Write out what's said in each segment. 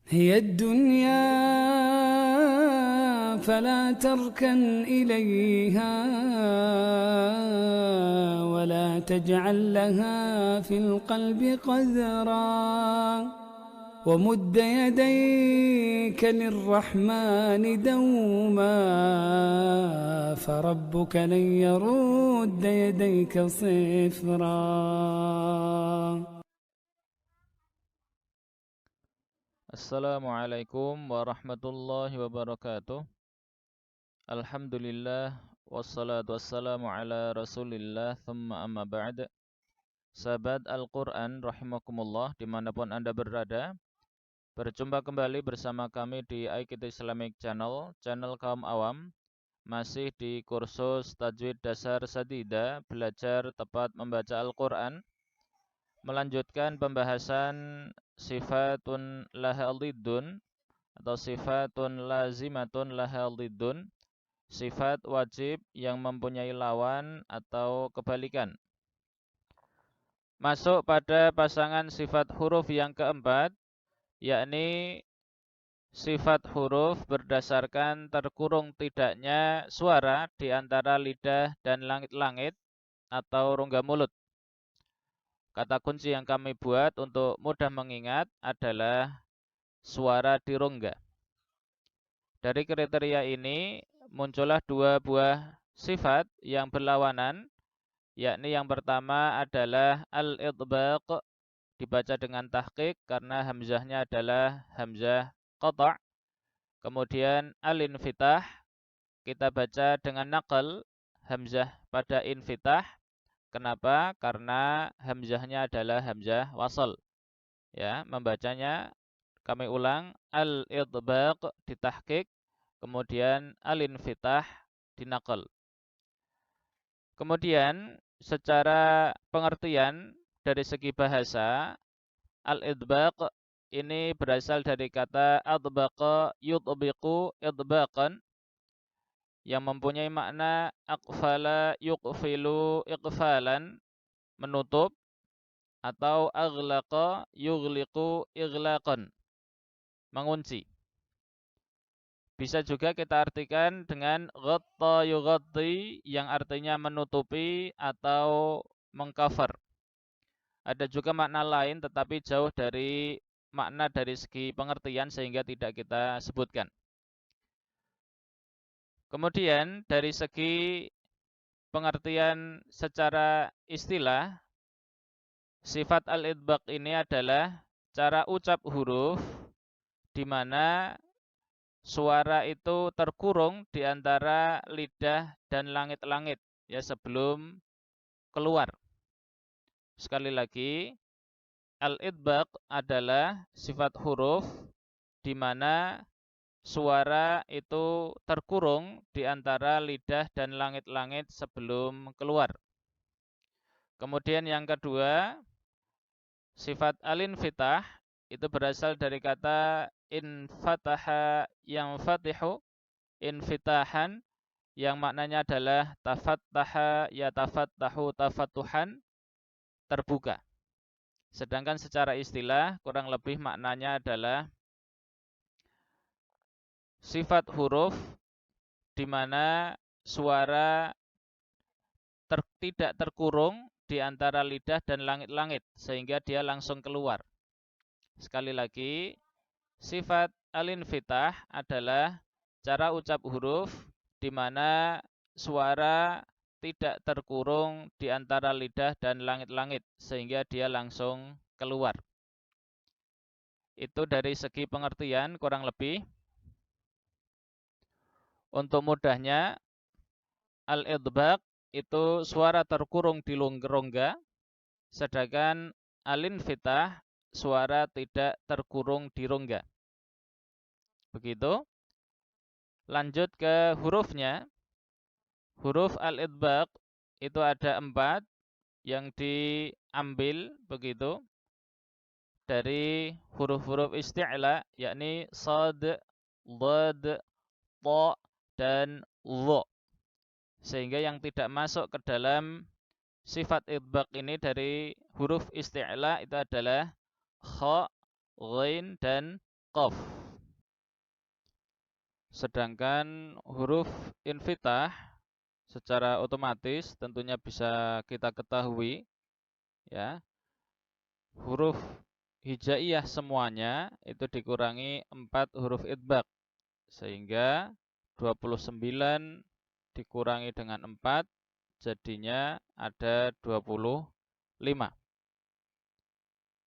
هي الدنيا فلا تركن إليها ولا تجعل لها في القلب قذرا ومد يديك للرحمن دوما فربك لن يرد يديك صفرا. Assalamualaikum warahmatullahi wabarakatuh. Alhamdulillah wassalatu wassalamu ala Rasulillah thumma amma ba'd. Sahabat Al-Qur'an rahimakumullah dimanapun Anda berada, berjumpa kembali bersama kami di iKita Islamic Channel, channel kaum awam, masih di kursus Tajwid Dasar Sadida, belajar tepat membaca Al-Qur'an, melanjutkan pembahasan sifatun laha lidun atau sifatun lazimatun laha lidun, sifat wajib yang mempunyai lawan atau kebalikan. Masuk pada pasangan sifat huruf yang keempat, yakni sifat huruf berdasarkan terkurung tidaknya suara di antara lidah dan langit-langit atau rongga mulut. Kata kunci yang kami buat untuk mudah mengingat adalah suara di rongga. Dari kriteria ini muncullah dua buah sifat yang berlawanan, yakni yang pertama adalah al-idbaq, dibaca dengan tahqiq karena hamzahnya adalah hamzah qata'. Kemudian al-infitah, kita baca dengan naqal hamzah pada infitah. Kenapa? Karena hamzahnya adalah hamzah wasal. Ya, membacanya kami ulang, al-idbaq ditahqiq, kemudian al-infitah dinaqal. Kemudian secara pengertian dari segi bahasa, al-idbaq ini berasal dari kata adbaqa yudbiqu idbaqan yang mempunyai makna aqfala yuqfilu iqfalan, menutup, atau aghlaqa yughliqu ighlaqan, mengunci. Bisa juga kita artikan dengan ghatta yughatti yang artinya menutupi atau mengcover. Ada juga makna lain tetapi jauh dari makna dari segi pengertian sehingga tidak kita sebutkan. Kemudian dari segi pengertian secara istilah, sifat al-idbaq ini adalah cara ucap huruf di mana suara itu terkurung di antara lidah dan langit-langit ya sebelum keluar. Sekali lagi, al-idbaq adalah sifat huruf di mana suara itu terkurung di antara lidah dan langit-langit sebelum keluar. Kemudian yang kedua, sifat al-infitah itu berasal dari kata infataha yang fatihu, infitahan, yang maknanya adalah tafattaha yatafattahu tafattuhan, terbuka. Sedangkan secara istilah kurang lebih maknanya adalah sifat huruf di mana suara tidak terkurung di antara lidah dan langit-langit sehingga dia langsung keluar. Sekali lagi, sifat al-infitah adalah cara ucap huruf di mana suara tidak terkurung di antara lidah dan langit-langit sehingga dia langsung keluar. Itu dari segi pengertian kurang lebih. Untuk mudahnya, al-idbaq itu suara terkurung di rongga, sedangkan al-infitah suara tidak terkurung di rongga. Begitu. Lanjut ke hurufnya. Huruf al-idbaq itu ada 4 yang diambil begitu dari huruf-huruf isti'la, yakni sad, dhad, ta, dan dha. Sehingga yang tidak masuk ke dalam sifat idbaq ini dari huruf isti'la itu adalah kha, ghain, dan qaf. Sedangkan huruf infitah secara otomatis tentunya bisa kita ketahui ya. Huruf hijaiyah semuanya itu dikurangi 4 huruf idbaq. Sehingga 29 dikurangi dengan 4 jadinya ada 25.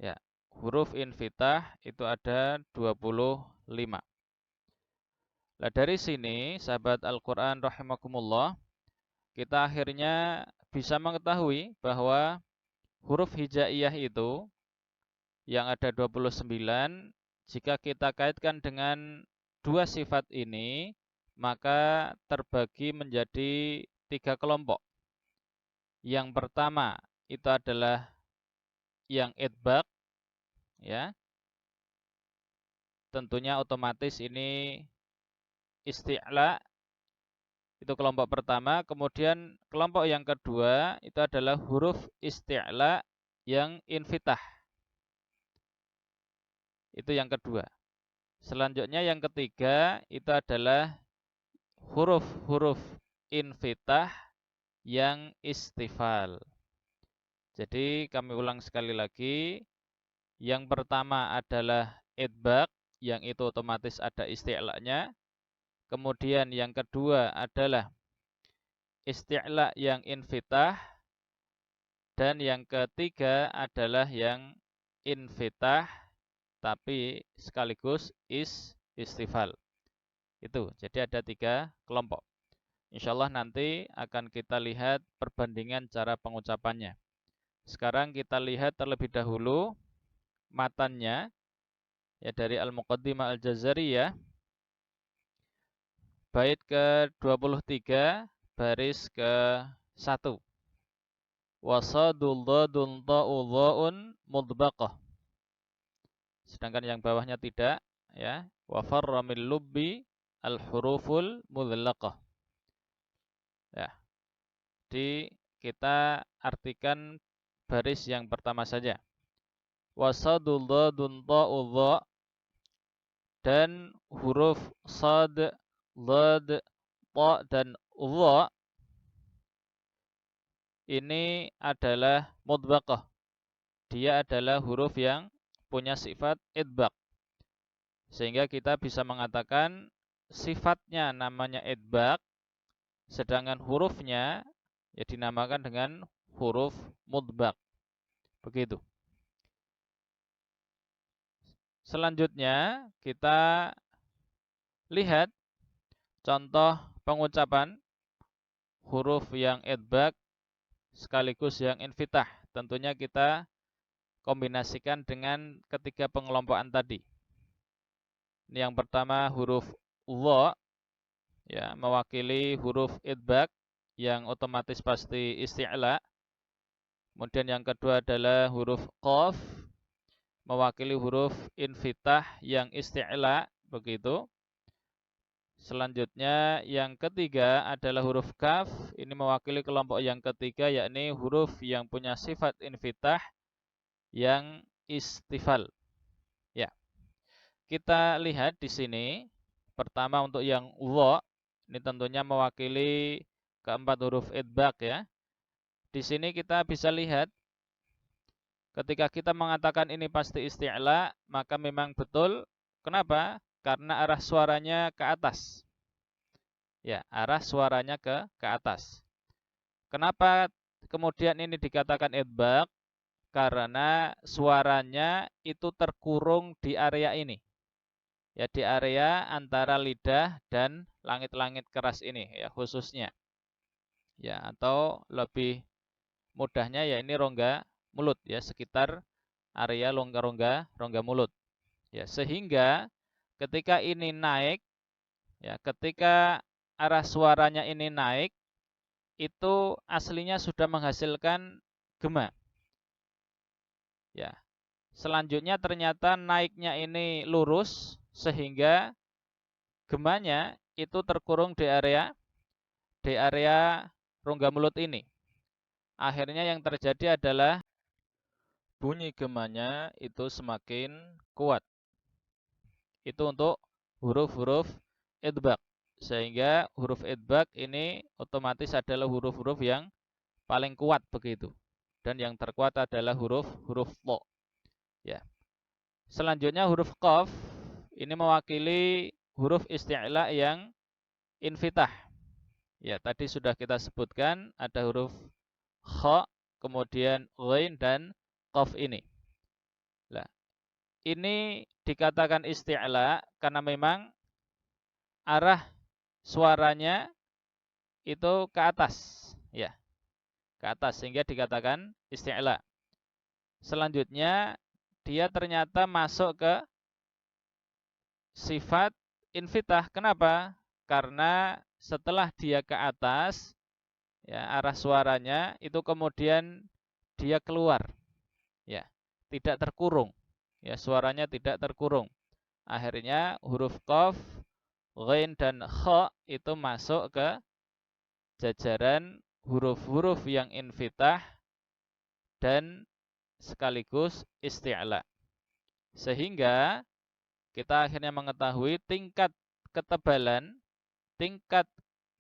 Ya, huruf infitah itu ada 25. Nah, dari sini sahabat Al-Qur'an rahimakumullah, kita akhirnya bisa mengetahui bahwa huruf hijaiyah itu yang ada 29 jika kita kaitkan dengan dua sifat ini maka terbagi menjadi 3 kelompok. Yang pertama itu adalah yang idbaq ya. Tentunya otomatis ini isti'la itu kelompok pertama, kemudian kelompok yang kedua itu adalah huruf isti'la yang infitah. Itu yang kedua. Selanjutnya yang ketiga itu adalah huruf-huruf infitah yang istifal. Jadi kami ulang sekali lagi. Yang pertama adalah idbaq, yang itu otomatis ada isti'la'nya. Kemudian yang kedua adalah isti'la' yang infitah. Dan yang ketiga adalah yang infitah tapi sekaligus istifal. Itu, jadi ada 3 kelompok. Insyaallah nanti akan kita lihat perbandingan cara pengucapannya. Sekarang kita lihat terlebih dahulu matannya ya dari Al-Muqaddimah Al-Jazariyah bait ke-23 baris ke-1. Wasadul dadun ta'u dha'un mudbaqah. Sedangkan yang bawahnya tidak ya. Wa farra min lubbi al-huruful mudhallaqah. Ya. Jadi kita artikan baris yang pertama saja. Wasadul dadun ta'u dha, dan huruf sad, dad, ta dan dha ini adalah mudbaqah. Dia adalah huruf yang punya sifat idbaq. Sehingga kita bisa mengatakan sifatnya namanya idbaq, sedangkan hurufnya ya dinamakan dengan huruf mudbaq. Begitu. Selanjutnya kita lihat contoh pengucapan huruf yang idbaq sekaligus yang infitah. Tentunya kita kombinasikan dengan ketiga pengelompokan tadi. Ini yang pertama huruf dha ya, mewakili huruf idbaq yang otomatis pasti isti'la. Kemudian yang kedua adalah huruf qaf, mewakili huruf infitah yang isti'la, begitu. Selanjutnya yang ketiga adalah huruf kaf, ini mewakili kelompok yang ketiga yakni huruf yang punya sifat infitah yang istifal. Ya. Kita lihat di sini pertama untuk yang dha, ini tentunya mewakili keempat huruf idbaq ya. Di sini kita bisa lihat ketika kita mengatakan ini pasti isti'la, maka memang betul. Kenapa? Karena arah suaranya ke atas. Ya, arah suaranya ke atas. Kenapa kemudian ini dikatakan idbaq? Karena suaranya itu terkurung di area ini. Ya, di area antara lidah dan langit-langit keras ini ya khususnya. Ya, atau lebih mudahnya ya ini rongga mulut ya, sekitar area rongga mulut. Ya, sehingga ketika ini naik ya, ketika arah suaranya ini naik itu aslinya sudah menghasilkan gema. Ya. Selanjutnya ternyata naiknya ini lurus sehingga gemanya itu terkurung di area rongga mulut ini. Akhirnya yang terjadi adalah bunyi gemanya itu semakin kuat. itu untuk huruf-huruf idbaq. Sehingga huruf idbaq ini otomatis adalah huruf-huruf yang paling kuat begitu. Dan yang terkuat adalah huruf tha. Ya. Selanjutnya huruf qaf ini mewakili huruf isti'la yang infitah. Ya, tadi sudah kita sebutkan ada huruf kha, kemudian ghain dan qaf ini. Nah, ini dikatakan isti'la karena memang arah suaranya itu ke atas, ya, ke atas sehingga dikatakan isti'la. Selanjutnya dia ternyata masuk ke sifat infitah. Kenapa? Karena setelah dia ke atas, ya, arah suaranya itu kemudian dia keluar, ya, tidak terkurung, ya, suaranya tidak terkurung. Akhirnya huruf qaf, ghain dan kha itu masuk ke jajaran huruf-huruf yang infitah dan sekaligus isti'la. Sehingga kita akhirnya mengetahui tingkat ketebalan, tingkat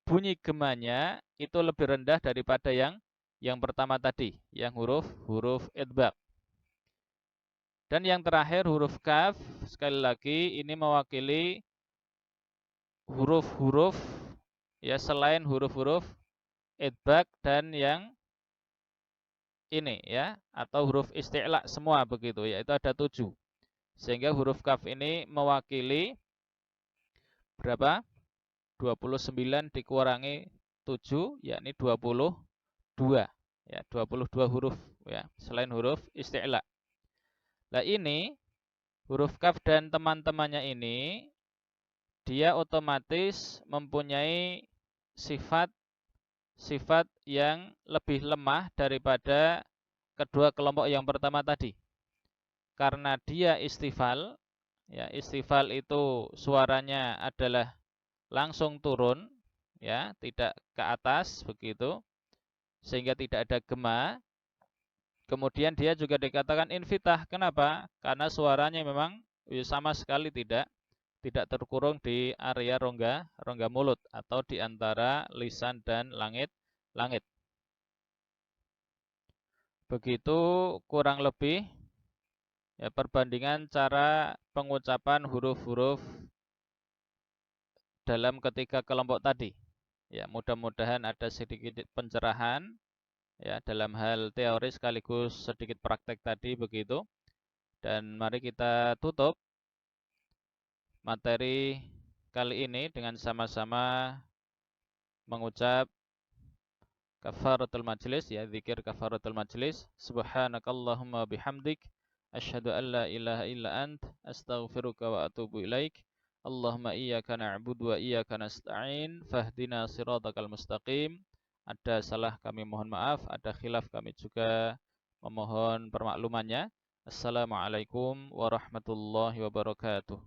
bunyi gemanya itu lebih rendah daripada yang pertama tadi, yang huruf idbaq. Dan yang terakhir huruf kaf, sekali lagi ini mewakili huruf-huruf, ya, selain huruf-huruf idbaq dan yang ini, ya, atau huruf isti'la semua begitu, yaitu ada 7. Sehingga huruf kaf ini mewakili berapa? 29 dikurangi 7, yakni 22. Ya, 22 huruf, ya, selain huruf isti'la. Nah, ini huruf kaf dan teman-temannya ini dia otomatis mempunyai sifat yang lebih lemah daripada kedua kelompok yang pertama tadi. Karena dia istifal, ya, istifal itu suaranya adalah langsung turun, ya, tidak ke atas begitu, sehingga tidak ada gema. Kemudian dia juga dikatakan infitah. Kenapa? Karena suaranya memang sama sekali tidak terkurung di area rongga mulut atau di antara lisan dan langit. Begitu kurang lebih, ya, perbandingan cara pengucapan huruf-huruf dalam ketiga kelompok tadi. Ya, mudah-mudahan ada sedikit pencerahan, ya, dalam hal teori sekaligus sedikit praktek tadi begitu. Dan mari kita tutup materi kali ini dengan sama-sama mengucap kafaratul majlis, ya, zikir kafaratul majlis. Subhanakallahumma bihamdik asyhadu an la ilaha illa ant astaghfiruka wa atubu ilaik. Allahumma iyyaka na'budu wa iyyaka nasta'in fahdina siratal mustaqim. Ada salah kami mohon maaf, ada khilaf kami juga memohon permaklumannya. Assalamualaikum warahmatullahi wabarakatuh.